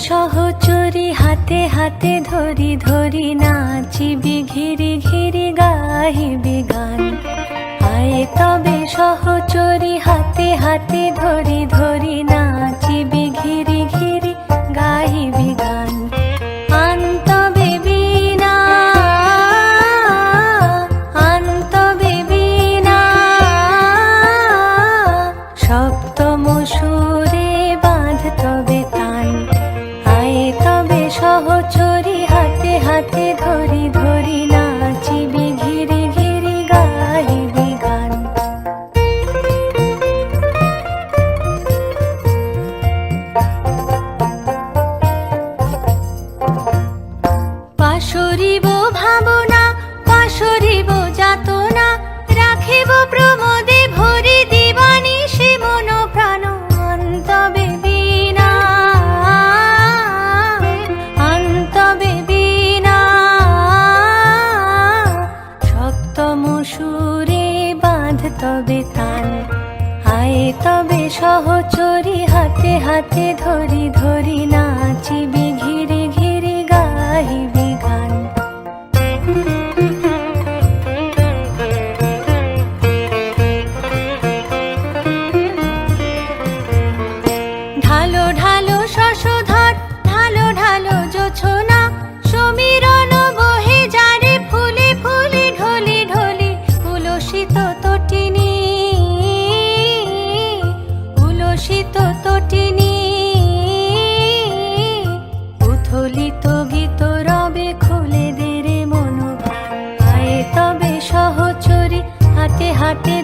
সহচরী হাতে হাতে ধরি ধরি নাচিবি ঘিরি ঘিরি গাহিবি গান। আয় তবে সহচরী হাতে হাতে ধরি ধরি নাচিবি ঘিরি ঘিরি গাহিবি গান। আনতবে বীণা আনতবে বীণা সপ্তম সুরে বাঁধ তবে তান। তবে সহচরী হাতে হাতে ধরি ধরি নাচিবি ঘিরি ঘিরি গাহিবি গান। পাশরিব ভাবনা পাশরিব যাতনা রাখিব প্রমোদে ভরি দিবানিশি মন প্রাণ। আনতবে বীণা আনতবে বীণা সপ্তম সুরে বাঁধ তবে তান। আয় তবে সহচরী হাতে হাতে ধরি ধরি নাচিবি ঘিরি ঘিরি গাহিবি গান। ঢালো ঢালো শশধর ঢালো ঢালো জোছনা সমীরণ বহে যারে ফুলে ফুলে ঢলি ঢলি। উলসিত তটিনী উলসিত তটিনী উথলিত গীত রবে খুলে দে রে মনোভাব। আয় তবে সহচরী হাতে হাতে